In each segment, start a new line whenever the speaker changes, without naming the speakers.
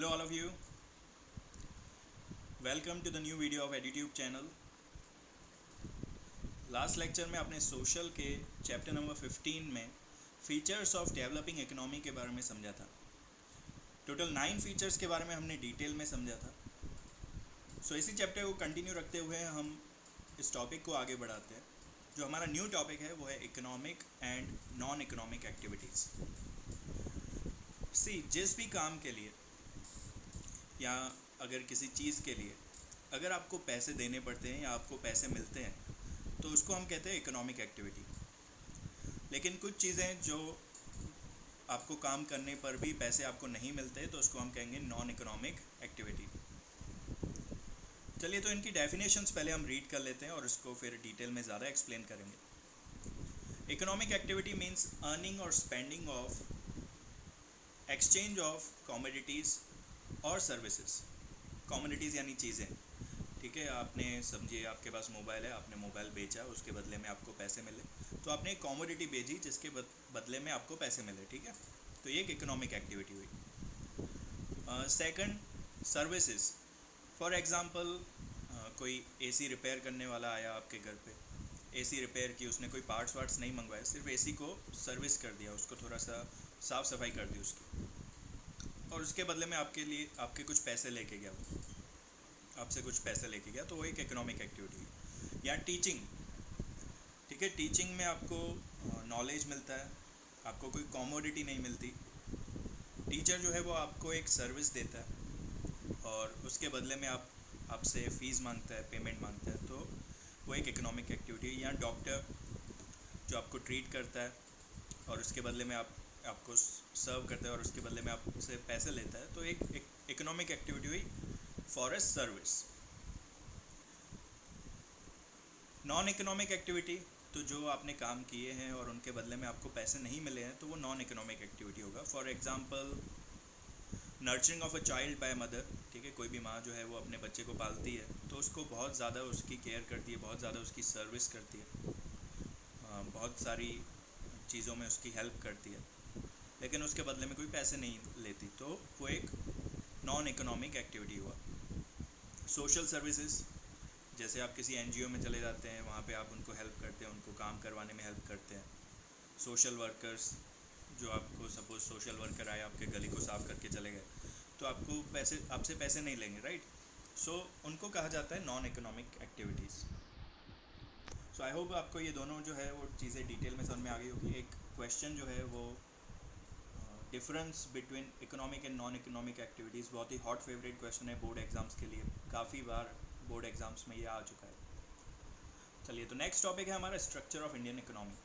Hello all of you. Welcome to the new video of EduTube channel. Last lecture में आपने social के chapter number 15 में features of developing economy के बारे में समझा था। टोटल 9 फीचर्स के बारे में हमने डिटेल में समझा था। सो इसी चैप्टर को कंटिन्यू रखते हुए हम इस टॉपिक को आगे बढ़ाते हैं। जो हमारा न्यू टॉपिक है वो है economic and non economic activities. जिस भी काम के लिए या अगर किसी चीज़ के लिए अगर आपको पैसे देने पड़ते हैं या आपको पैसे मिलते हैं तो उसको हम कहते हैं इकोनॉमिक एक्टिविटी। लेकिन कुछ चीज़ें जो आपको काम करने पर भी पैसे आपको नहीं मिलते तो उसको हम कहेंगे नॉन इकोनॉमिक एक्टिविटी। चलिए तो इनकी डेफिनेशंस पहले हम रीड कर लेते हैं और उसको फिर डिटेल में ज़्यादा एक्सप्लेन करेंगे। इकोनॉमिक एक्टिविटी मीन्स अर्निंग और spending of exchange of commodities और सर्विसेज। कमोडिटीज़ यानी चीज़ें, ठीक है। आपने समझिए आपके पास मोबाइल है, आपने मोबाइल बेचा, उसके बदले में आपको पैसे मिले, तो आपने एक कमोडिटी बेची जिसके बदले में आपको पैसे मिले, ठीक है। तो ये एक इकोनॉमिक एक्टिविटी हुई। Second, services. फॉर एग्ज़ाम्पल कोई एसी रिपेयर करने वाला आया आपके घर पे, एसी रिपेयर की, उसने कोई पार्ट्स वार्ट्स नहीं मंगवाए, सिर्फ एसी को सर्विस कर दिया, उसको थोड़ा सा साफ़ सफाई कर दी उसकी, और उसके बदले में आपके कुछ पैसे लेके गया, वो आपसे कुछ पैसे लेके गया, तो वो एक इकोनॉमिक एक्टिविटी है। या टीचिंग, ठीक है। टीचिंग में आपको नॉलेज मिलता है, आपको कोई कमोडिटी नहीं मिलती। टीचर जो है वो आपको एक सर्विस देता है और उसके बदले में आपसे फ़ीस मांगता है, पेमेंट मांगता है, तो वो एक इकोनॉमिक एक्टिविटी है। या डॉक्टर जो आपको ट्रीट करता है और उसके बदले में आपको सर्व करता है और उसके बदले में आपसे पैसे लेता है, तो एक इकोनॉमिक एक्टिविटी हुई for a service. Non economic activity, तो जो आपने काम किए हैं और उनके बदले में आपको पैसे नहीं मिले हैं, तो वो नॉन इकोनॉमिक एक्टिविटी होगा। For example nurturing of a child by mother, ठीक है। कोई भी माँ जो है वो अपने बच्चे को पालती है, तो उसको बहुत ज़्यादा उसकी केयर करती है, बहुत ज़्यादा उसकी सर्विस करती है, बहुत सारी चीज़ों में उसकी हेल्प करती है, लेकिन उसके बदले में कोई पैसे नहीं लेती, तो वो एक नॉन इकोनॉमिक एक्टिविटी हुआ। सोशल सर्विसेज, जैसे आप किसी एनजीओ में चले जाते हैं, वहाँ पे आप उनको हेल्प करते हैं, उनको काम करवाने में हेल्प करते हैं। सोशल वर्कर्स, जो आपको सपोज सोशल वर्कर आए, आपके गली को साफ़ करके चले गए, तो आपसे पैसे नहीं लेंगे, राइट। सो उनको कहा जाता है non economic activities. So I hope आपको ये दोनों जो है वो चीज़ें डिटेल में समझ में आ गई होगी। एक क्वेश्चन जो है वो difference between economic and non economic activities, बहुत ही हॉट फेवरेट क्वेश्चन है बोर्ड एग्ज़ाम्स के लिए, काफ़ी बार बोर्ड एग्ज़ाम्स में ये आ चुका है। चलिए तो नेक्स्ट टॉपिक है हमारा स्ट्रक्चर ऑफ इंडियन इकोनॉमी।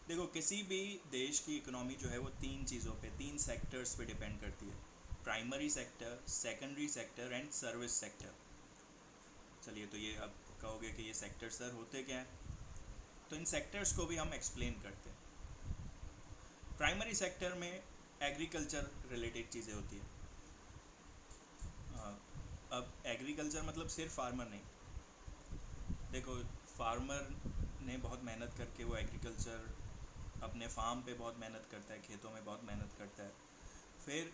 देखो, किसी भी देश की इकोनॉमी जो है वो 3 चीज़ों पे, 3 सेक्टर्स पे डिपेंड करती है। Primary sector, secondary sector and service sector. चलिए तो ये अब कहोगे कि ये सेक्टर सर होते क्या हैं, तो इन सेक्टर्स को भी हम एक्सप्लेन करते हैं। प्राइमरी सेक्टर में एग्रीकल्चर रिलेटेड चीज़ें होती है। अब एग्रीकल्चर मतलब सिर्फ फार्मर नहीं, देखो फार्मर ने बहुत मेहनत करके वो एग्रीकल्चर अपने फार्म पे बहुत मेहनत करता है, खेतों में बहुत मेहनत करता है। फिर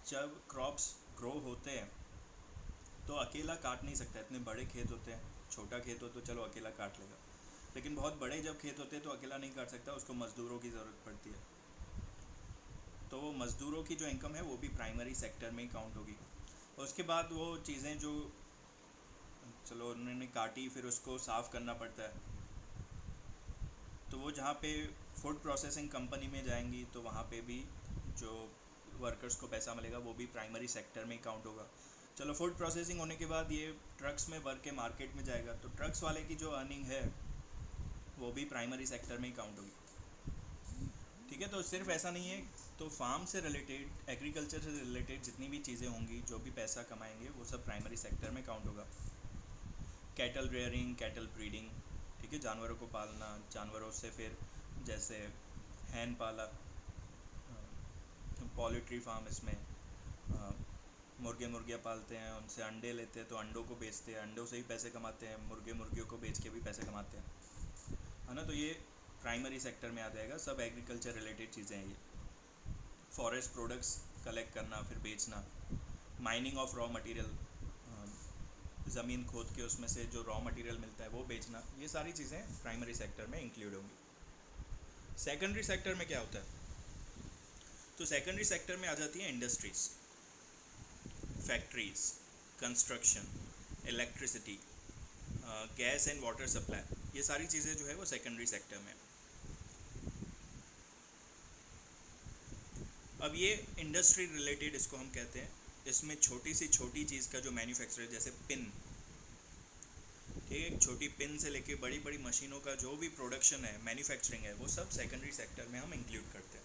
जब क्रॉप्स ग्रो होते हैं तो अकेला काट नहीं सकता, इतने बड़े खेत होते हैं। छोटा खेत हो तो चलो अकेला काट लेगा, लेकिन बहुत बड़े जब खेत होते हैं तो अकेला नहीं काट सकता, उसको मज़दूरों की ज़रूरत पड़ती है। तो वो मज़दूरों की जो इनकम है वो भी प्राइमरी सेक्टर में ही काउंट होगी। उसके बाद वो चीज़ें जो चलो उन्होंने काटी, फिर उसको साफ़ करना पड़ता है, तो वो जहाँ पे फूड प्रोसेसिंग कंपनी में जाएंगी तो वहाँ पे भी जो वर्कर्स को पैसा मिलेगा वो भी प्राइमरी सेक्टर में ही काउंट होगा। चलो फूड प्रोसेसिंग होने के बाद ये ट्रक्स में भर के मार्केट में जाएगा, तो ट्रक्स वाले की जो अर्निंग है वो भी प्राइमरी सेक्टर में ही काउंट होगी, ठीक है। तो सिर्फ ऐसा नहीं है, तो फार्म से रिलेटेड, एग्रीकल्चर से रिलेटेड जितनी भी चीज़ें होंगी, जो भी पैसा कमाएंगे, वो सब प्राइमरी सेक्टर में काउंट होगा। कैटल रेयरिंग, कैटल ब्रीडिंग, ठीक है, जानवरों को पालना, जानवरों से फिर जैसे हैन पाला, पोल्ट्री फार्म, इसमें मुर्गे मुर्गियाँ पालते हैं, उनसे अंडे लेते हैं, तो अंडों को बेचते हैं, अंडों से ही पैसे कमाते हैं, मुर्गे मुर्गियों को बेच के भी पैसे कमाते हैं, है ना। तो ये प्राइमरी सेक्टर में आ जाएगा, सब एग्रीकल्चर रिलेटेड चीज़ें हैं ये। फॉरेस्ट प्रोडक्ट्स कलेक्ट करना फिर बेचना, माइनिंग ऑफ रॉ मटेरियल, ज़मीन खोद के उसमें से जो रॉ मटेरियल मिलता है वो बेचना, ये सारी चीज़ें प्राइमरी सेक्टर में इंक्लूड होंगी। सेकेंडरी सेक्टर में क्या होता है? तो सेकेंडरी सेक्टर में आ जाती है industries, factories, construction, electricity, gas and water supply, ये सारी चीज़ें जो है वो सेकेंडरी सेक्टर में। अब ये इंडस्ट्री रिलेटेड इसको हम कहते हैं, इसमें छोटी सी छोटी चीज़ का जो मैन्युफैक्चर, जैसे पिन, ठीक है, एक छोटी पिन से लेके बड़ी बड़ी मशीनों का जो भी प्रोडक्शन है, मैन्युफैक्चरिंग है, वो सब सेकेंडरी सेक्टर में हम इंक्लूड करते हैं।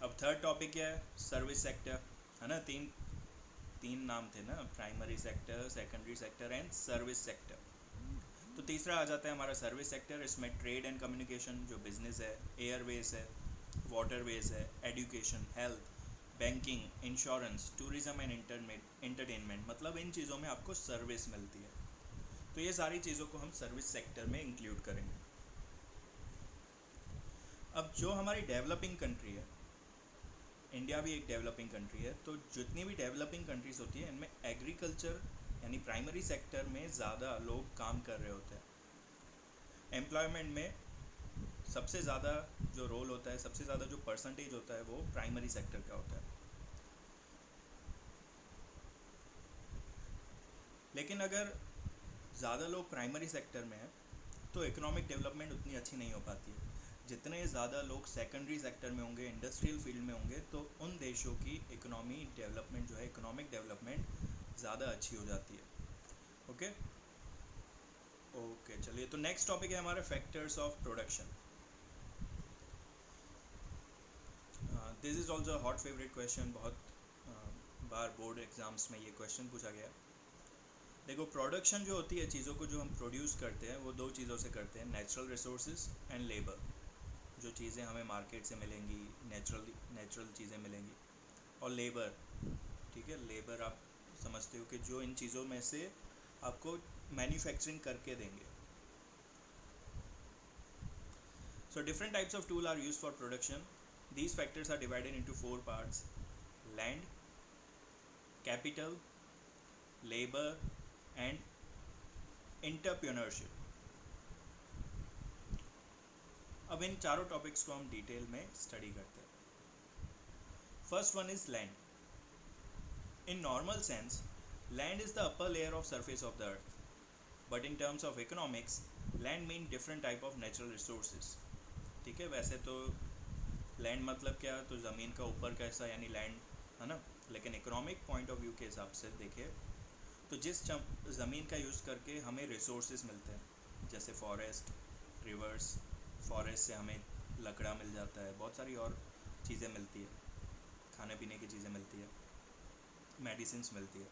अब थर्ड टॉपिक क्या है? सर्विस सेक्टर, है ना, तीन नाम थे ना, primary sector, secondary sector and service sector. तो तीसरा आ जाता है हमारा सर्विस सेक्टर। इसमें ट्रेड एंड कम्युनिकेशन जो बिजनेस है, एयरवेज है, वाटरवेज है, education, health, banking, insurance, tourism and entertainment, मतलब इन चीज़ों में आपको सर्विस मिलती है। तो ये सारी चीज़ों को हम सर्विस सेक्टर में इंक्लूड करेंगे। अब जो हमारी डेवलपिंग कंट्री है, इंडिया भी एक डेवलपिंग कंट्री है, तो जितनी भी डेवलपिंग कंट्रीज़ होती है इनमें एग्रीकल्चर यानी प्राइमरी सेक्टर में ज़्यादा लोग काम कर रहे होते हैं। एम्प्लॉयमेंट में सबसे ज़्यादा जो रोल होता है, सबसे ज़्यादा जो परसेंटेज होता है वो प्राइमरी सेक्टर का होता है। लेकिन अगर ज़्यादा लोग प्राइमरी सेक्टर में हैं तो इकोनॉमिक डेवलपमेंट उतनी अच्छी नहीं हो पाती है। जितने ज़्यादा लोग सेकेंडरी सेक्टर में होंगे, इंडस्ट्रियल फील्ड में होंगे, तो उन देशों की इकोनॉमी डेवलपमेंट जो है, इकोनॉमिक डेवलपमेंट ज़्यादा अच्छी हो जाती है। ओके ओके, चलिए, तो नेक्स्ट टॉपिक है हमारा factors of production. This is also hot favourite question, बहुत बार बोर्ड एग्ज़ाम्स में ये क्वेश्चन पूछा गया। देखो, प्रोडक्शन जो होती है, चीज़ों को जो हम प्रोड्यूस करते हैं वो दो चीज़ों से करते हैं, नेचुरल रिसोर्सेज एंड लेबर। जो चीज़ें हमें मार्केट से मिलेंगी, नेचुरल चीज़ें मिलेंगी, और लेबर, ठीक है, लेबर आप समझते हो कि जो इन चीज़ों में से आपको मैन्युफैक्चरिंग करके देंगे। So different types of tool are use for production. These factors are divided into 4 parts: land, capital, labour and entrepreneurship. अब इन चारों टॉपिक्स को हम डिटेल में स्टडी करते हैं। First one is land. In normal sense, land is the upper layer of surface of the earth. But in terms of economics, land mean different type of natural resources. ठीक है, वैसे तो land मतलब क्या, तो ज़मीन का ऊपर का हिस्सा यानी लैंड, है ना। लेकिन इकोनॉमिक पॉइंट ऑफ व्यू के हिसाब से देखें तो जिस ज़मीन का यूज़ करके हमें रिसोर्सेज मिलते हैं, जैसे फॉरेस्ट, रिवर्स, फॉरेस्ट से हमें लकड़ा मिल जाता है, बहुत सारी और चीज़ें मिलती है, खाने पीने की चीज़ें मिलती है, मेडिसिन्स मिलती है।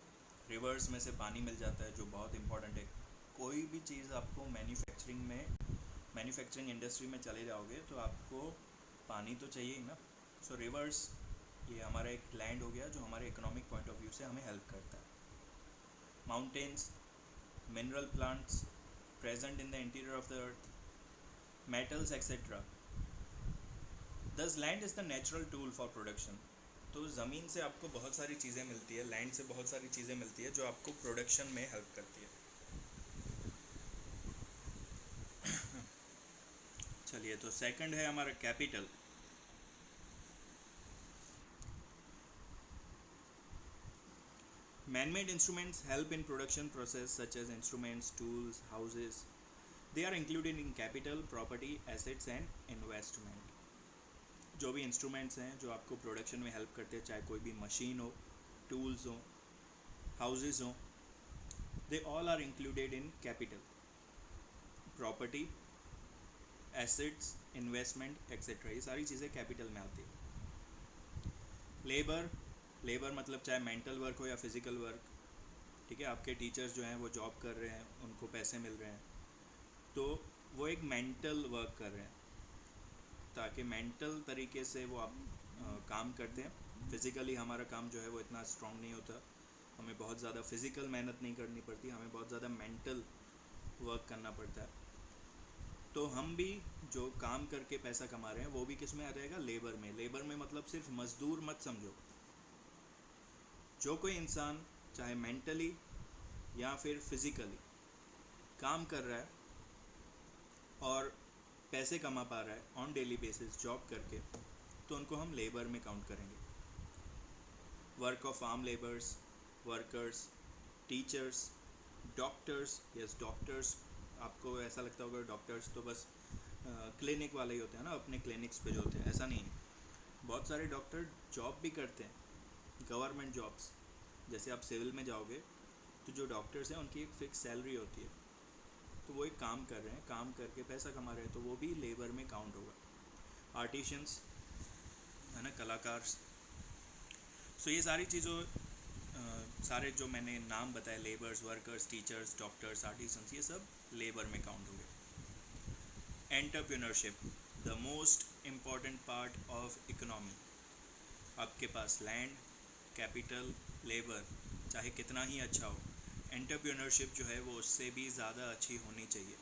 रिवर्स में से पानी मिल जाता है जो बहुत इंपॉर्टेंट है। कोई भी चीज़ आपको मैन्युफैक्चरिंग इंडस्ट्री में चले जाओगे तो आपको पानी तो चाहिए ही ना। सो रिवर्स, ये हमारा एक लैंड हो गया जो हमारे इकोनॉमिक पॉइंट ऑफ व्यू से हमें हेल्प करता है। Mountains, mineral plants present in the interior of the earth, metals etcetera. Thus land is the natural tool for production. तो ज़मीन से आपको बहुत सारी चीज़ें मिलती है, लैंड से बहुत सारी चीज़ें मिलती है जो आपको प्रोडक्शन में हेल्प करती है। चलिए, तो सेकंड है हमारा capital. Man-made instruments help in production process such as instruments, tools, houses. They are included in capital, property, assets and investment. जो भी इंस्ट्रूमेंट्स हैं जो आपको प्रोडक्शन में हेल्प करते हैं, चाहे कोई भी मशीन हो, टूल्स हो, हाउसेस हो, they all are included in capital, property, assets, investment etcetera. ये सारी चीज़ें कैपिटल में आती है। लेबर मतलब चाहे मेंटल वर्क हो या फिज़िकल वर्क, ठीक है, आपके टीचर्स जो हैं वो जॉब कर रहे हैं, उनको पैसे मिल रहे हैं, तो वो एक मेंटल वर्क कर रहे हैं, ताकि मेंटल तरीके से वो आप काम करते हैं। फिज़िकली हमारा काम जो है वो इतना स्ट्रॉन्ग नहीं होता, हमें बहुत ज़्यादा फिज़िकल मेहनत नहीं करनी पड़ती, हमें बहुत ज़्यादा मेंटल वर्क करना पड़ता है। तो हम भी जो काम करके पैसा कमा रहे हैं वो भी किस में आ जाएगा? लेबर में। लेबर में मतलब सिर्फ मज़दूर मत समझो, जो कोई इंसान चाहे मेंटली या फिर फिज़िकली काम कर रहा है और पैसे कमा पा रहा है ऑन डेली बेसिस जॉब करके, तो उनको हम लेबर में काउंट करेंगे। Work of farm labours, workers, teachers, doctors. Yes, doctors, आपको ऐसा लगता होगा डॉक्टर्स तो बस क्लिनिक वाले ही होते हैं ना, अपने क्लिनिक्स पे जो होते हैं, ऐसा नहीं है। बहुत सारे डॉक्टर जॉब भी करते हैं, गवर्नमेंट जॉब्स। जैसे आप सिविल में जाओगे तो जो डॉक्टर्स हैं उनकी एक फ़िक्स सैलरी होती है, तो वो एक काम कर रहे हैं, काम करके पैसा कमा रहे हैं, तो वो भी लेबर में काउंट होगा। आर्टिशंस है ना, कलाकार। सो ये सारी चीज़ों सारे जो मैंने नाम बताए, labours, workers, teachers, doctors, artisans, ये सब लेबर में काउंट हो गए। Entrepreneurship, the most important part of economy. आपके पास लैंड, कैपिटल, लेबर चाहे कितना ही अच्छा हो, एंटरप्रेन्योरशिप जो है वो उससे भी ज़्यादा अच्छी होनी चाहिए।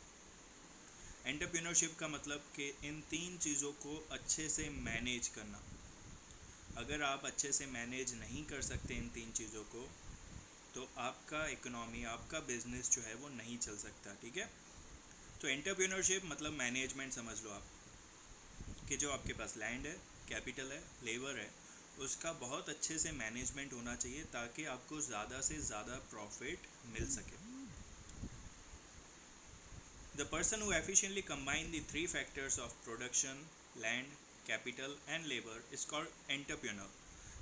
एंटरप्रेन्योरशिप का मतलब कि इन तीन चीज़ों को अच्छे से मैनेज करना। अगर आप अच्छे से मैनेज नहीं कर सकते इन तीन चीज़ों को, तो आपका इकोनॉमी, आपका बिजनेस जो है वो नहीं चल सकता। ठीक है, तो एंटरप्रेन्योरशिप मतलब मैनेजमेंट समझ लो आप, कि जो आपके पास लैंड है, कैपिटल है, लेबर है, उसका बहुत अच्छे से मैनेजमेंट होना चाहिए ताकि आपको ज़्यादा से ज़्यादा प्रॉफिट मिल सके। The person who efficiently combine the three factors of production, land, capital and labor is called entrepreneur.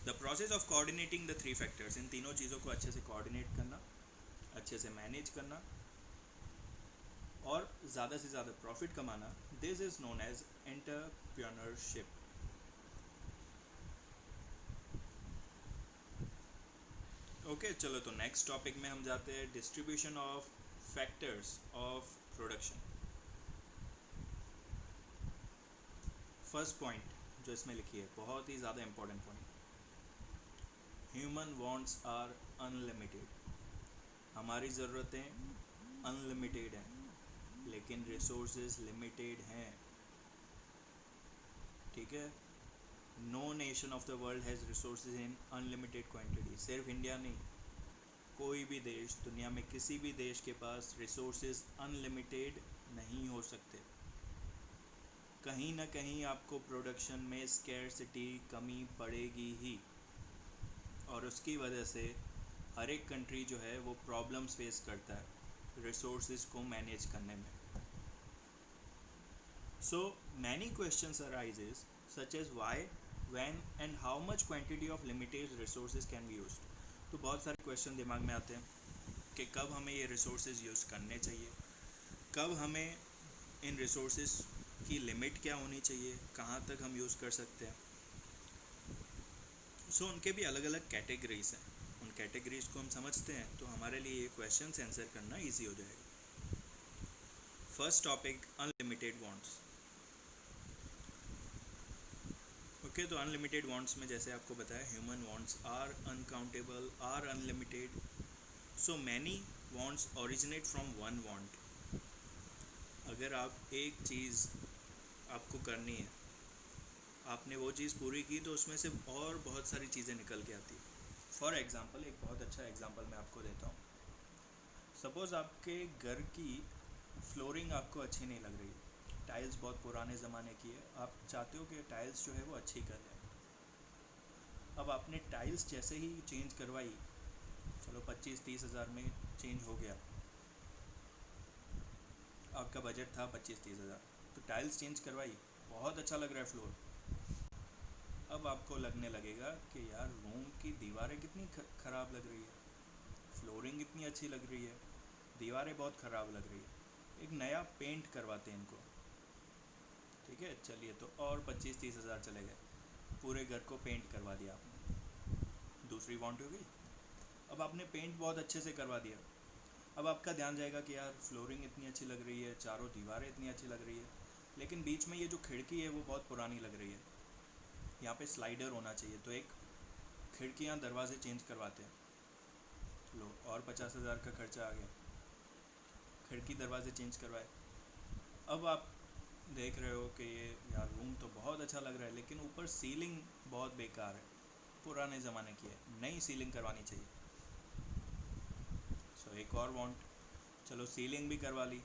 The process of coordinating the three factors, इन तीनों चीज़ों को अच्छे से कोऑर्डिनेट करना, अच्छे से मैनेज करना और ज़्यादा से ज़्यादा प्रॉफिट कमाना, this is known as entrepreneurship. Okay, चलो तो नेक्स्ट टॉपिक में हम जाते हैं, distribution of factors of production. First point जो इसमें लिखी है, बहुत ही ज़्यादा important point, human wants are unlimited. हमारी ज़रूरतें अनलिमिटेड हैं, लेकिन रिसोर्सेज लिमिटेड हैं। ठीक है, no nation of the world has resources in unlimited quantity. सिर्फ इंडिया नहीं, कोई भी देश, दुनिया में किसी भी देश के पास रिसोर्सेज अनलिमिटेड नहीं हो सकते। कहीं ना कहीं आपको प्रोडक्शन में स्कैरसिटी, कमी पड़ेगी ही, और उसकी वजह से हर एक कंट्री जो है वो प्रॉब्लम्स फेस करता है रिसोर्सेज को मैनेज करने में। So many questions arises such as why, when and how much quantity of limited resources can be used. तो बहुत सारे क्वेश्चन दिमाग में आते हैं कि कब हमें ये रिसोर्सेज यूज़ करने चाहिए, कब हमें इन रिसोर्सेज की लिमिट क्या होनी चाहिए, कहाँ तक हम यूज़ कर सकते हैं। सो उनके भी अलग अलग कैटेगरीज हैं, उन कैटेगरीज को हम समझते हैं तो हमारे लिए ये क्वेश्चन आंसर करना इजी हो जाएगा। First topic, unlimited wants. Okay, तो अनलिमिटेड वांट्स में जैसे आपको बताया, human wants are uncountable, are unlimited. So many wants originate from one want. अगर आप एक चीज़ आपको करनी है, आपने वो चीज़ पूरी की तो उसमें से और बहुत सारी चीज़ें निकल के आती है। फॉर एग्ज़ाम्पल, एक बहुत अच्छा एग्ज़ाम्पल मैं आपको देता हूँ। सपोज़ आपके घर की फ्लोरिंग आपको अच्छी नहीं लग रही, टाइल्स बहुत पुराने ज़माने की है, आप चाहते हो कि टाइल्स जो है वो अच्छी कर लें। अब आपने टाइल्स जैसे ही चेंज करवाई, चलो 25-30 हज़ार में चेंज हो गया, आपका बजट था 25-30 हज़ार, तो टाइल्स चेंज करवाई, बहुत अच्छा लग रहा है फ्लोर। अब आपको लगने लगेगा कि यार रूम की दीवारें कितनी ख़राब लग रही है, फ्लोरिंग इतनी अच्छी लग रही है, दीवारें बहुत ख़राब लग रही है, एक नया पेंट करवाते हैं इनको। ठीक है, चलिए, तो और 25-30 हज़ार चले गए, पूरे घर को पेंट करवा दिया आपने। दूसरी वांट हो गई। अब आपने पेंट बहुत अच्छे से करवा दिया, अब आपका ध्यान जाएगा कि यार फ्लोरिंग इतनी अच्छी लग रही है, चारों दीवारें इतनी अच्छी लग रही है, लेकिन बीच में ये जो खिड़की है वो बहुत पुरानी लग रही है, यहाँ पे स्लाइडर होना चाहिए, तो एक खिड़कियाँ, दरवाजे चेंज करवाते हैं। लो, और 50 हज़ार का खर्चा आ गया, खिड़की दरवाजे चेंज करवाए। अब आप देख रहे हो कि ये यार रूम तो बहुत अच्छा लग रहा है, लेकिन ऊपर सीलिंग बहुत बेकार है, पुराने ज़माने की है, नई सीलिंग करवानी चाहिए। सो एक और वांट, चलो सीलिंग भी करवा ली,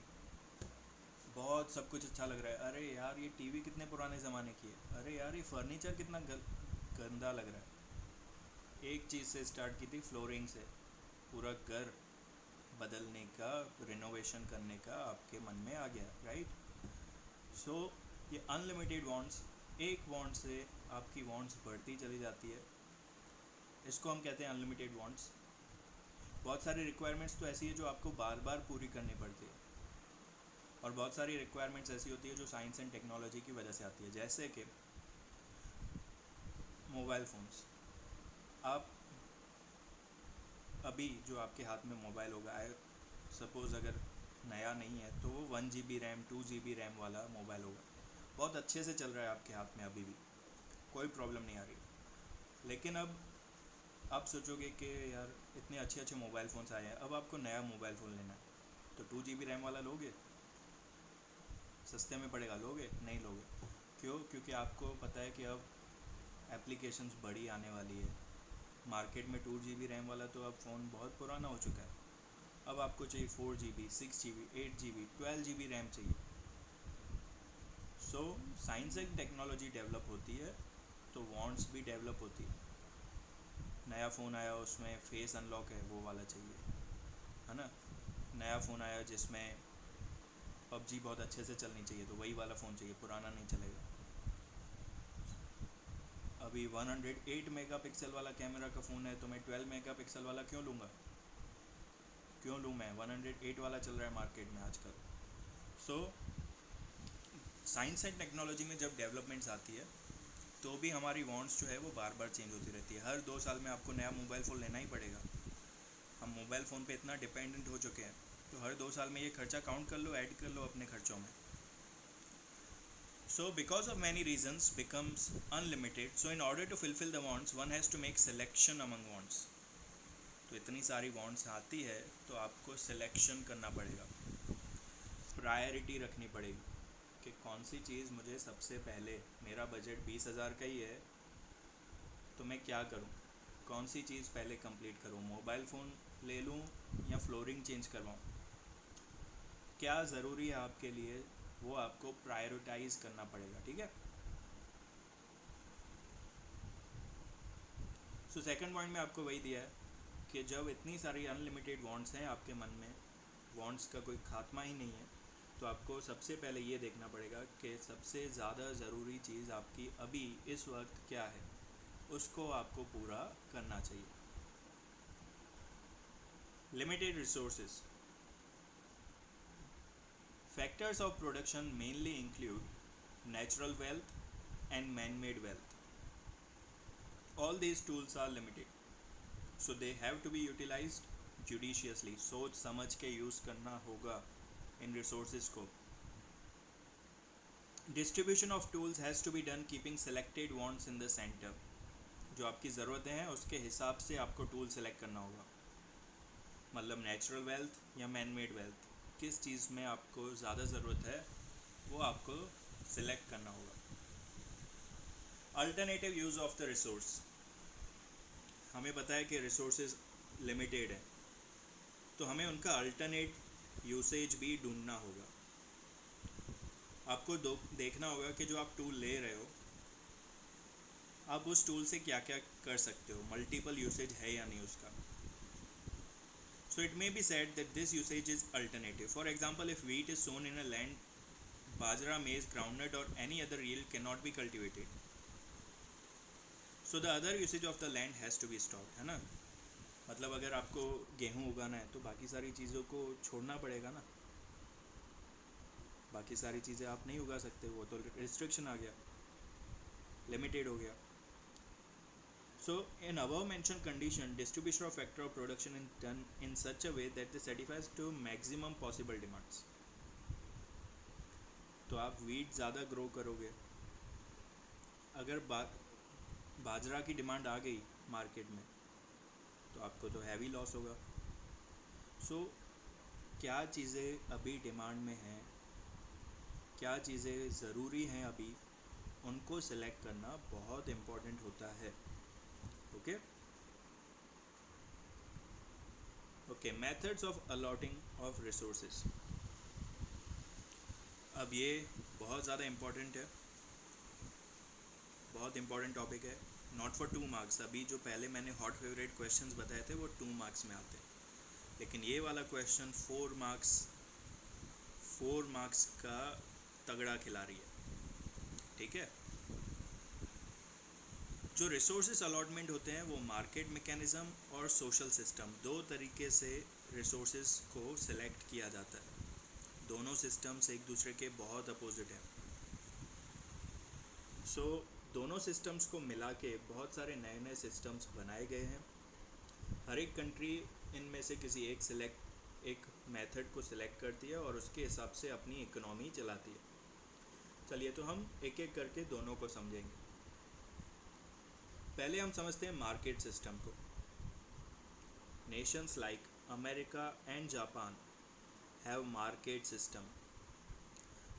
बहुत सब कुछ अच्छा लग रहा है। अरे यार ये टीवी कितने पुराने ज़माने की है, अरे यार ये फर्नीचर कितना गंदा लग रहा है। एक चीज़ से स्टार्ट की थी, फ्लोरिंग से, पूरा घर बदलने का, रिनोवेशन करने का आपके मन में आ गया, राइट। सो ये अनलिमिटेड वांट्स, एक वांट से आपकी वांट्स बढ़ती चली जाती है, इसको हम कहते हैं अनलिमिटेड वांट्स। बहुत सारी रिक्वायरमेंट्स तो ऐसी है जो आपको बार बार पूरी करनी पड़ती है, और बहुत सारी रिक्वायरमेंट्स ऐसी होती है जो साइंस एंड टेक्नोलॉजी की वजह से आती है। जैसे कि मोबाइल फ़ोन्स, आप अभी जो आपके हाथ में मोबाइल होगा, सपोज़ अगर नया नहीं है तो वो 1 GB रैम 2 GB रैम वाला मोबाइल होगा, बहुत अच्छे से चल रहा है आपके हाथ में, अभी भी कोई प्रॉब्लम नहीं आ रही। लेकिन अब आप सोचोगे कि यार इतने अच्छे अच्छे मोबाइल फ़ोन्स आए हैं, अब आपको नया मोबाइल फ़ोन लेना है, तो 2 GB रैम वाला लोगे? सस्ते में पड़ेगा, लोगे? नहीं लोगे। क्यों? क्योंकि आपको पता है कि अब एप्लीकेशंस बड़ी आने वाली है मार्केट में। 2 GB रैम वाला तो अब फ़ोन बहुत पुराना हो चुका है, अब आपको चाहिए 4 GB 6 GB 8 GB 12 GB RAM चाहिए। So science and technology develop होती है तो वांट्स भी डेवलप होती है। नया फ़ोन आया उसमें फेस अनलॉक है, वो वाला चाहिए, है ना। नया फ़ोन आया जिसमें PUBG बहुत अच्छे से चलनी चाहिए, तो वही वाला फ़ोन चाहिए, पुराना नहीं चलेगा। अभी 108 मेगापिक्सल वाला कैमरा का फ़ोन है तो मैं 12 मेगापिक्सल वाला क्यों लूँगा? क्यों लूँ मैं? 108 वाला चल रहा है मार्केट में आजकल। सो साइंस एंड टेक्नोलॉजी में जब डेवलपमेंट्स आती है तो भी हमारी वांट्स जो है वो बार बार चेंज होती रहती है। हर 2 साल में आपको नया मोबाइल फ़ोन लेना ही पड़ेगा। हम मोबाइल फ़ोन पे इतना डिपेंडेंट हो चुके हैं, तो हर 2 साल में ये खर्चा काउंट कर लो, ऐड कर लो अपने खर्चों में। So because of many reasons becomes unlimited, so in order to fulfill the wants one has to make selection among wants। तो इतनी सारी wants आती है तो आपको सिलेक्शन करना पड़ेगा, प्रायोरिटी रखनी पड़ेगी कि कौन सी चीज़ मुझे सबसे पहले, मेरा बजट 20,000 का ही है तो मैं क्या करूं, कौन सी चीज़ पहले कंप्लीट करूं, मोबाइल फ़ोन ले लूं या फ्लोरिंग चेंज करवाऊं, क्या ज़रूरी है आपके लिए, वो आपको प्रायोरिटाइज़ करना पड़ेगा, ठीक है। सो सेकंड पॉइंट में आपको वही दिया है कि जब इतनी सारी अनलिमिटेड वांट्स हैं आपके मन में, वांट्स का कोई खात्मा ही नहीं है, तो आपको सबसे पहले ये देखना पड़ेगा कि सबसे ज़्यादा ज़रूरी चीज़ आपकी अभी इस वक्त क्या है, उसको आपको पूरा करना चाहिए। Limited resources, factors of production mainly include natural wealth and man made wealth. All these tools are limited, so they have to be utilized judiciously। सोच समझ के यूज़ करना होगा इन रिसोर्सेज को। Distribution of tools has to be done keeping selected wants in the centre. जो आपकी ज़रूरतें हैं उसके हिसाब से आपको टूल सेलेक्ट करना होगा, मतलब नेचुरल वेल्थ या मैन मेड वेल्थ, किस चीज़ में आपको ज़्यादा ज़रूरत है वो आपको सिलेक्ट करना होगा। Alternative use of the resource, हमें पता है कि रिसोर्सेज लिमिटेड है तो हमें उनका अल्टरनेट यूसेज भी ढूंढना होगा। आपको देखना होगा कि जो आप टूल ले रहे हो आप उस टूल से क्या क्या कर सकते हो, मल्टीपल यूसेज है या नहीं उसका। So it may be said that this usage is alternative. For example if wheat is sown in a land, बाजरा मेज ग्राउंडनट और any other yield can not be cultivated, so the other usage of the land has to be stopped, है ना। मतलब अगर आपको गेहूँ उगाना है तो बाकी सारी चीज़ों को छोड़ना पड़ेगा ना, बाकी सारी चीज़ें आप नहीं उगा सकते, वो तो रिस्ट्रिक्शन आ गया, लिमिटेड हो गया। So in above mention condition distribution of factor of production in done in such a way that the satisfies to maximum possible demands. तो आप वीट ज़्यादा ग्रो करोगे, अगर बाजरा की डिमांड आ गई मार्केट में तो आपको तो हैवी लॉस होगा। सो क्या चीज़ें अभी डिमांड में हैं, क्या चीज़ें ज़रूरी हैं अभी, उनको सिलेक्ट करना बहुत इम्पोर्टेंट होता है। Okay okay methods of allotting of resources. अब ये बहुत ज़्यादा इम्पॉर्टेंट है, बहुत इम्पॉर्टेंट टॉपिक है। नॉट फॉर 2 मार्क्स, अभी जो पहले मैंने हॉट फेवरेट क्वेश्चंस बताए थे वो 2 मार्क्स में आते हैं, लेकिन ये वाला क्वेश्चन 4 मार्क्स का तगड़ा खिलाड़ी है। ठीक है, जो रिसोर्सेज अलॉटमेंट होते हैं वो मार्केट मैकेनिज़्म और सोशल सिस्टम, दो तरीके से रिसोर्सेज को सिलेक्ट किया जाता है। दोनों सिस्टम्स एक दूसरे के बहुत अपोजिट हैं। दोनों सिस्टम्स को मिला के बहुत सारे नए नए सिस्टम्स बनाए गए हैं। हर एक कंट्री इनमें से किसी एक मेथड को सिलेक्ट करती है और उसके हिसाब से अपनी इकोनॉमी चलाती है। चलिए तो हम एक एक करके दोनों को समझेंगे। पहले हम समझते हैं मार्केट सिस्टम को। Nations like America and Japan have market system.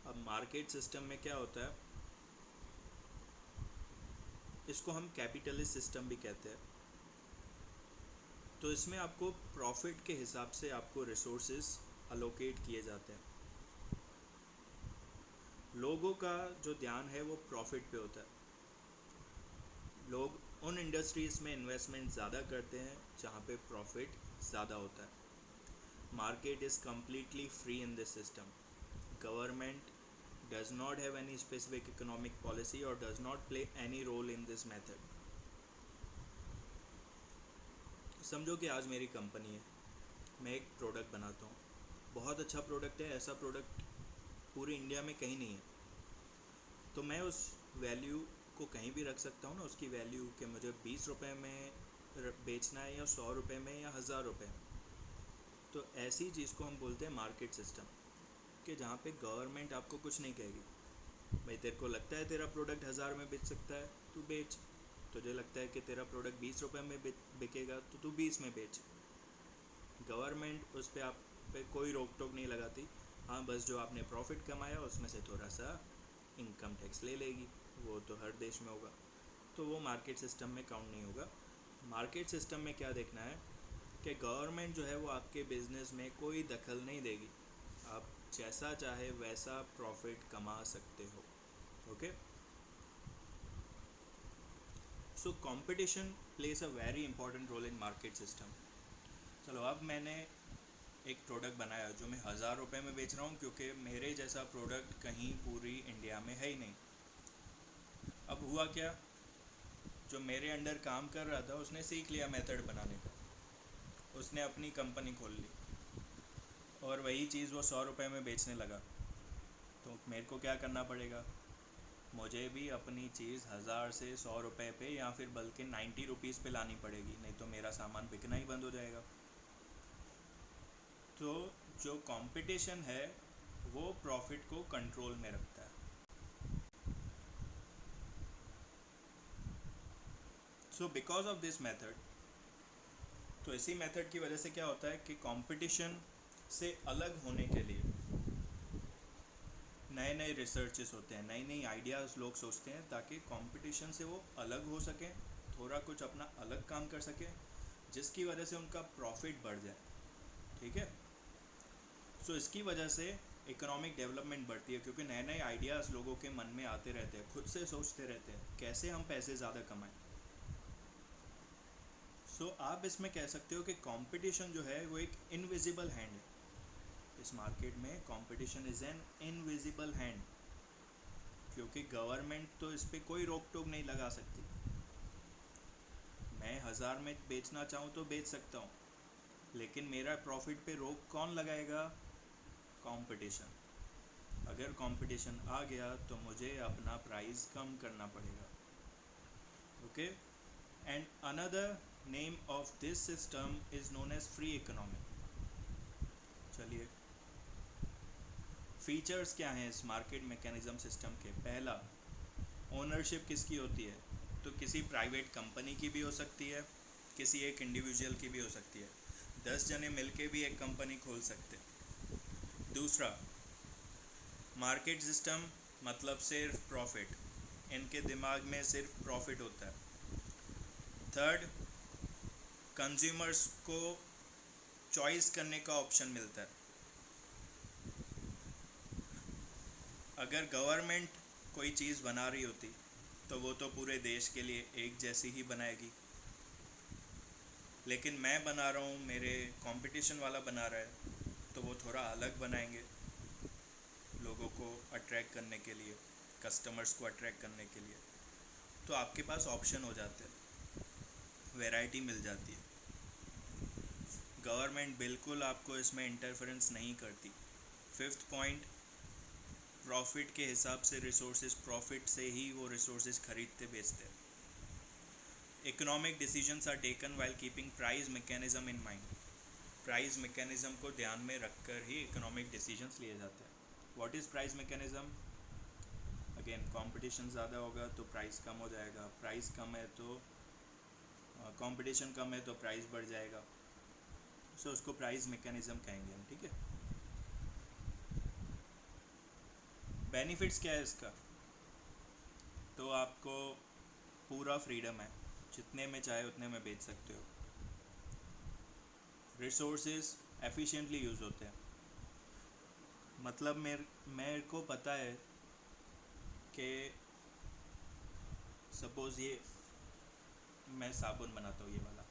अब मार्केट सिस्टम में क्या होता है, इसको हम कैपिटलिस्ट सिस्टम भी कहते हैं। तो इसमें आपको प्रॉफिट के हिसाब से आपको रिसोर्सेज अलोकेट किए जाते हैं। लोगों का जो ध्यान है वो प्रॉफिट पे होता है। लोग उन इंडस्ट्रीज़ में इन्वेस्टमेंट ज़्यादा करते हैं जहाँ पे प्रॉफिट ज़्यादा होता है। Market is completely free in this system. Government does not have any specific economic policy or does not play any role in this method. समझो कि आज मेरी कंपनी है, मैं एक प्रोडक्ट बनाता हूँ, बहुत अच्छा प्रोडक्ट है, ऐसा प्रोडक्ट पूरे इंडिया में कहीं नहीं है। तो मैं उस वैल्यू को कहीं भी रख सकता हूँ ना, उसकी वैल्यू कि मुझे 20 रुपये में बेचना है या 100 रुपये में या 1000 रुपये में। तो ऐसी चीज़ को हम बोलते हैं मार्केट सिस्टम, कि जहाँ पे गवर्नमेंट आपको कुछ नहीं कहेगी। भाई तेरे को लगता है तेरा प्रोडक्ट 1000 में बेच सकता है, तू बेच। तुझे लगता है कि तेरा प्रोडक्ट 20 रुपये में बिकेगा तो तू 20 में बेच। गवर्नमेंट उस पर आप पे कोई रोक टोक नहीं लगाती। हाँ, बस जो आपने प्रॉफिट कमाया उसमें से थोड़ा सा इनकम टैक्स ले लेगी, वो तो हर देश में होगा, तो वो मार्केट सिस्टम में काउंट नहीं होगा। मार्केट सिस्टम में क्या देखना है कि गवर्नमेंट जो है वो आपके बिज़नेस में कोई दखल नहीं देगी, आप जैसा चाहे वैसा प्रॉफिट कमा सकते हो। Okay, so competition place a very important role in market system. चलो, अब मैंने एक प्रोडक्ट बनाया जो मैं 1000 रुपये में बेच रहा हूँ, क्योंकि मेरे जैसा प्रोडक्ट कहीं पूरी इंडिया में है ही नहीं। अब हुआ क्या, जो मेरे अंडर काम कर रहा था उसने सीख लिया मेथड बनाने का, उसने अपनी कंपनी खोल ली और वही चीज़ वो 100 रुपये में बेचने लगा। तो मेरे को क्या करना पड़ेगा, मुझे भी अपनी चीज़ 1000 से 100 रुपये पे या फिर बल्कि 90 रुपीज़ पे लानी पड़ेगी, नहीं तो मेरा सामान बिकना ही बंद हो जाएगा। तो जो कंपटीशन है वो प्रॉफिट को कंट्रोल में रखता है। So because of this method, तो इसी मेथड की वजह से क्या होता है कि कंपटीशन से अलग होने के लिए नए नए रिसर्चेस होते हैं, नई नई आइडियाज़ लोग सोचते हैं, ताकि कंपटीशन से वो अलग हो सकें, थोड़ा कुछ अपना अलग काम कर सकें, जिसकी वजह से उनका प्रॉफिट बढ़ जाए। ठीक है, सो इसकी वजह से इकोनॉमिक डेवलपमेंट बढ़ती है, क्योंकि नए नए आइडियाज़ लोगों के मन में आते रहते हैं, खुद से सोचते रहते हैं कैसे हम पैसे ज़्यादा कमाएं। सो आप इसमें कह सकते हो कि कंपटीशन जो है वो एक इनविजिबल हैंड है। इस मार्केट में competition is an invisible hand, क्योंकि गवर्नमेंट तो इस पर कोई रोक टोक नहीं लगा सकती। मैं 1000 में बेचना चाहूँ तो बेच सकता हूँ, लेकिन मेरा प्रॉफिट पे रोक कौन लगाएगा, कंपटीशन। अगर कंपटीशन आ गया तो मुझे अपना प्राइस कम करना पड़ेगा। Okay, and another name of this system is known as free economy. चलिए, फीचर्स क्या हैं इस मार्केट मैकेनिज़्म सिस्टम के। पहला, ओनरशिप किसकी होती है, तो किसी प्राइवेट कंपनी की भी हो सकती है, किसी एक इंडिविजुअल की भी हो सकती है, 10 जने मिलके भी एक कंपनी खोल सकते हैं। दूसरा, मार्केट सिस्टम मतलब सिर्फ प्रॉफिट, इनके दिमाग में सिर्फ प्रॉफिट होता है। थर्ड, कंज्यूमर्स को चॉइस करने का ऑप्शन मिलता है। अगर गवर्नमेंट कोई चीज़ बना रही होती तो वो तो पूरे देश के लिए एक जैसी ही बनाएगी, लेकिन मैं बना रहा हूँ, मेरे कंपटीशन वाला बना रहा है, तो वो थोड़ा अलग बनाएंगे लोगों को अट्रैक्ट करने के लिए, कस्टमर्स को अट्रैक्ट करने के लिए। तो आपके पास ऑप्शन हो जाते हैं, वैरायटी मिल जाती है। गवर्नमेंट बिल्कुल आपको इसमें इंटरफेरेंस नहीं करती। फिफ्थ पॉइंट, प्रॉफिट के हिसाब से रिसोर्सेज, प्रॉफिट से ही वो रिसोर्सेज खरीदते बेचते हैं। Economic decisions are taken while keeping price mechanism in mind. Price mechanism को ध्यान में रखकर ही इकोनॉमिक डिसीजंस लिए जाते हैं। What is price mechanism? Again, competition ज़्यादा होगा तो प्राइस कम हो जाएगा, प्राइस कम है तो कंपटीशन कम है तो प्राइस बढ़ जाएगा। सो उसको प्राइस मैकेनिज्म कहेंगे हम, ठीक है। बेनिफिट्स क्या है इसका? तो आपको पूरा फ्रीडम है, जितने में चाहे उतने में बेच सकते हो। रिसोर्सेज एफिशिएंटली यूज़ होते हैं। मतलब मेरे को पता है कि सपोज़ ये मैं साबुन बनाता हूँ, ये वाला,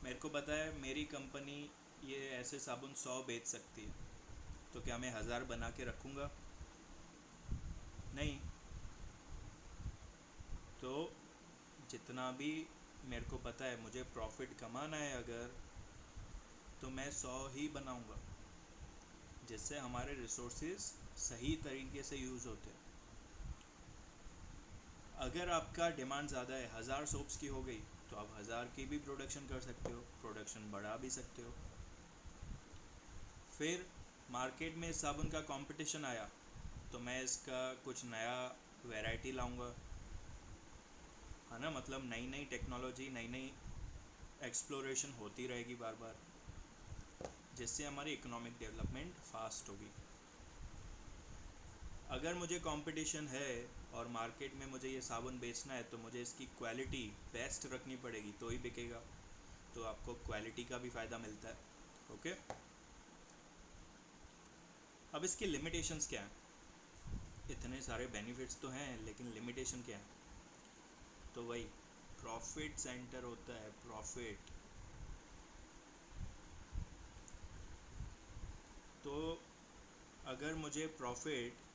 मेरे को पता है मेरी कंपनी ये ऐसे साबुन 100 बेच सकती है, तो क्या मैं 1000 बना के रखूँगा? नहीं। तो जितना भी मेरे को पता है मुझे प्रॉफिट कमाना है अगर, तो मैं 100 ही बनाऊँगा, जिससे हमारे रिसोर्सेज सही तरीके से यूज़ होते हैं। अगर आपका डिमांड ज़्यादा है, 1000 सोप्स की हो गई, तो आप 1000 की भी प्रोडक्शन कर सकते हो, प्रोडक्शन बढ़ा भी सकते हो। फिर मार्केट में इस साबुन का कंपटीशन आया, तो मैं इसका कुछ नया वैरायटी लाऊंगा, है ना। मतलब नई नई टेक्नोलॉजी, नई नई एक्सप्लोरेशन होती रहेगी बार बार, जिससे हमारी इकोनॉमिक डेवलपमेंट फास्ट होगी। अगर मुझे कंपटीशन है और मार्केट में मुझे ये साबुन बेचना है, तो मुझे इसकी क्वालिटी बेस्ट रखनी पड़ेगी, तो ही बिकेगा। तो आपको क्वालिटी का भी फ़ायदा मिलता है, ओके। अब इसके लिमिटेशंस क्या हैं? इतने सारे बेनिफिट्स तो हैं, लेकिन लिमिटेशन क्या है? तो वही प्रॉफिट सेंटर होता है, प्रॉफिट। तो अगर मुझे प्रॉफिट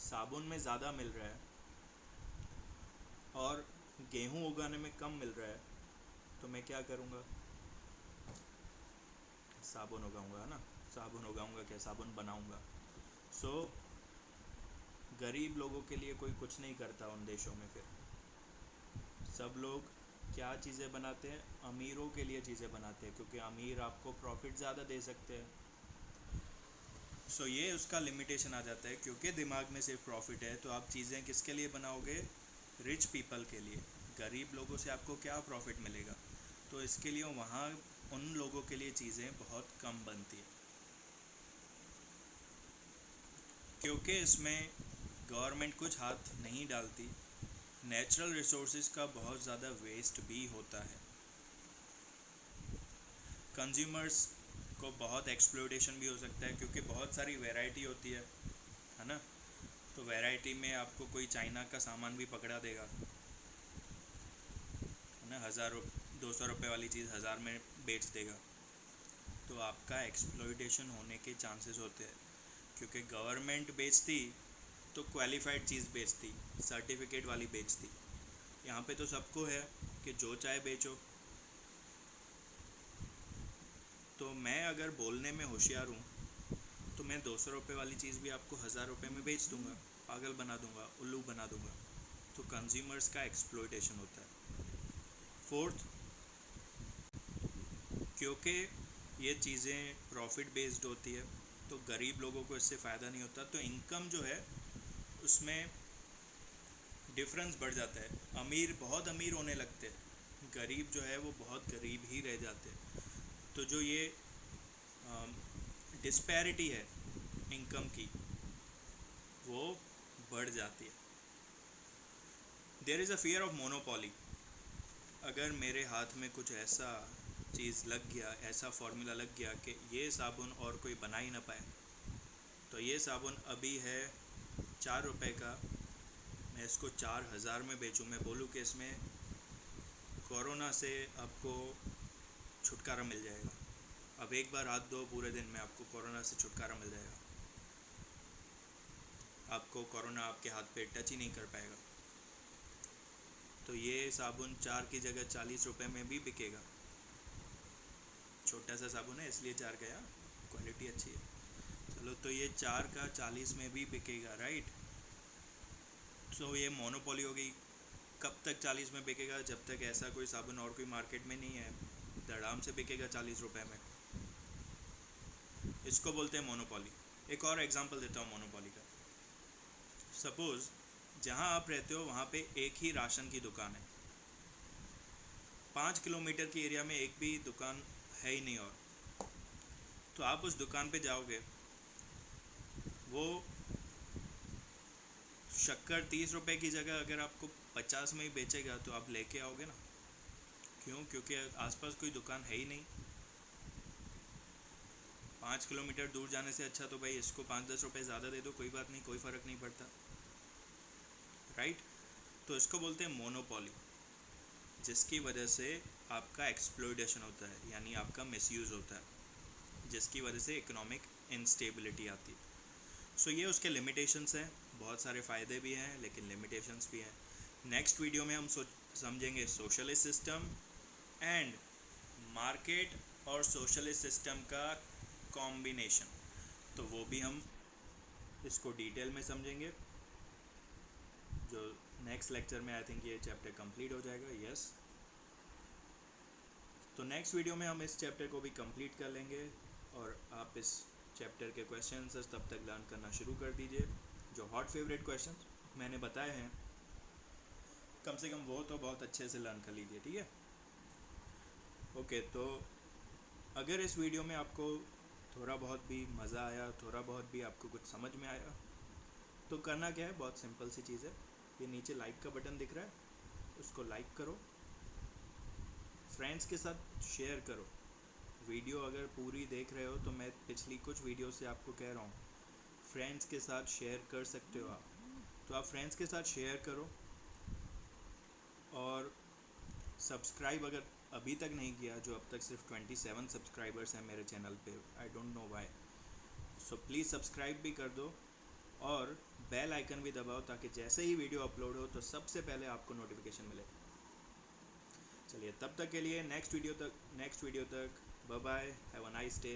साबुन में ज़्यादा मिल रहा है और गेहूँ उगाने में कम मिल रहा है, तो मैं क्या करूँगा? साबुन उगाऊँगा, है ना। साबुन उगाऊँगा क्या? साबुन बनाऊँगा। सो गरीब लोगों के लिए कोई कुछ नहीं करता उन देशों में। फिर सब लोग क्या चीज़ें बनाते हैं? अमीरों के लिए चीज़ें बनाते हैं, क्योंकि अमीर आपको प्रॉफिट ज़्यादा दे सकते हैं। सो ये उसका लिमिटेशन आ जाता है, क्योंकि दिमाग में सिर्फ प्रॉफिट है, तो आप चीज़ें किसके लिए बनाओगे? रिच पीपल के लिए। गरीब लोगों से आपको क्या प्रॉफिट मिलेगा? तो इसके लिए वहाँ उन लोगों के लिए चीज़ें बहुत कम बनती है, क्योंकि इसमें गवर्नमेंट कुछ हाथ नहीं डालती। नेचुरल रिसोर्सेज का बहुत ज़्यादा वेस्ट भी होता है। कंज्यूमर्स को बहुत एक्सप्लोइटेशन भी हो सकता है, क्योंकि बहुत सारी वैरायटी होती है ना। तो वैरायटी में आपको कोई चाइना का सामान भी पकड़ा देगा, है ना। 200 रुपये वाली चीज़ 1000 में बेच देगा, तो आपका एक्सप्लोइटेशन होने के चांसेस होते हैं। क्योंकि गवर्नमेंट बेचती तो क्वालिफाइड चीज़ बेचती, सर्टिफिकेट वाली बेचती। यहाँ पे तो सबको है कि जो चाहे बेचो। तो मैं अगर बोलने में होशियार हूँ, तो मैं 200 रुपये वाली चीज़ भी आपको 1000 रुपये में बेच दूँगा, पागल बना दूँगा, उल्लू बना दूँगा। तो कंज्यूमर्स का एक्सप्लोइटेशन होता है। फोर्थ, क्योंकि ये चीज़ें प्रॉफिट बेस्ड होती है, तो गरीब लोगों को इससे फ़ायदा नहीं होता, तो इनकम जो है उसमें डिफरेंस बढ़ जाता है। अमीर बहुत अमीर होने लगते हैं, गरीब जो है वो बहुत गरीब ही रह जाते हैं। तो जो ये डिस्पैरिटी है इनकम की, वो बढ़ जाती है। There is a fear of monopoly. अगर मेरे हाथ में कुछ ऐसा चीज़ लग गया, ऐसा फार्मूला लग गया कि ये साबुन और कोई बना ही ना पाए, तो ये साबुन अभी है 4 रुपए का, मैं इसको 4000 में बेचूँ, मैं बोलूँ कि इसमें कोरोना से आपको छुटकारा मिल जाएगा, अब एक बार हाथ दो पूरे दिन में आपको कोरोना से छुटकारा मिल जाएगा, आपको कोरोना आपके हाथ पे टच ही नहीं कर पाएगा, तो ये साबुन 4 की जगह 40 रुपए में भी बिकेगा। छोटा सा साबुन है इसलिए 4 गया, क्वालिटी अच्छी है। चलो, तो ये 4 का 40 में भी बिकेगा, राइट। तो ये मोनोपोली हो गई। कब तक 40 में बिकेगा? जब तक ऐसा कोई साबुन और कोई मार्केट में नहीं है, धड़ाम से बिकेगा 40 रुपए में। इसको बोलते हैं मोनोपोली। एक और एग्जांपल देता हूँ मोनोपोली का। सपोज़ जहाँ आप रहते हो वहाँ पे एक ही राशन की दुकान है, 5 किलोमीटर की एरिया में एक भी दुकान है ही नहीं, और तो आप उस दुकान पे जाओगे, वो शक्कर 30 रुपए की जगह अगर आपको 50 में ही बेचेगा तो आप लेके आओगे ना। क्यों? क्योंकि आसपास कोई दुकान है ही नहीं। 5 किलोमीटर दूर जाने से अच्छा तो भाई इसको 5-10 रुपए ज़्यादा दे दो, कोई बात नहीं, कोई फ़र्क नहीं पड़ता, राइट। तो इसको बोलते हैं मोनोपोली, जिसकी वजह से आपका एक्सप्लॉयटेशन होता है, यानी आपका मिसयूज़ होता है, जिसकी वजह से इकोनॉमिक इंस्टेबिलिटी आती है। सो ये उसके लिमिटेशंस हैं, बहुत सारे फ़ायदे भी हैं लेकिन लिमिटेशंस भी हैं। नेक्स्ट वीडियो में हम समझेंगे सोशलिस्ट सिस्टम एंड मार्केट और सोशलिस्ट सिस्टम का कॉम्बिनेशन, तो वो भी हम इसको डिटेल में समझेंगे। जो नेक्स्ट लेक्चर में आई थिंक ये चैप्टर कंप्लीट हो जाएगा, यस। तो नेक्स्ट वीडियो में हम इस चैप्टर को भी कंप्लीट कर लेंगे और आप इस चैप्टर के क्वेश्चन आंसर्स तब तक लर्न करना शुरू कर दीजिए। जो हॉट फेवरेट क्वेश्चन मैंने बताए हैं, कम से कम वो तो बहुत अच्छे से लर्न कर लीजिए, ठीक है। ओके, तो अगर इस वीडियो में आपको थोड़ा बहुत भी मज़ा आया, थोड़ा बहुत भी आपको कुछ समझ में आया, तो करना क्या है, बहुत सिंपल सी चीज़ है। ये नीचे लाइक का बटन दिख रहा है, उसको लाइक करो, फ्रेंड्स के साथ शेयर करो। वीडियो अगर पूरी देख रहे हो तो मैं पिछली कुछ वीडियो से आपको कह रहा हूँ, फ्रेंड्स के साथ शेयर कर सकते हो आप, तो आप फ्रेंड्स के साथ शेयर करो। और सब्सक्राइब अगर अभी तक नहीं किया, जो अब तक सिर्फ 27 सब्सक्राइबर्स हैं मेरे चैनल पे, I don't know why, so please subscribe भी कर दो और बेल आइकन भी दबाओ, ताकि जैसे ही वीडियो अपलोड हो तो सबसे पहले आपको नोटिफिकेशन मिले। चलिए, तब तक के लिए नेक्स्ट वीडियो तक bye bye, have a nice day.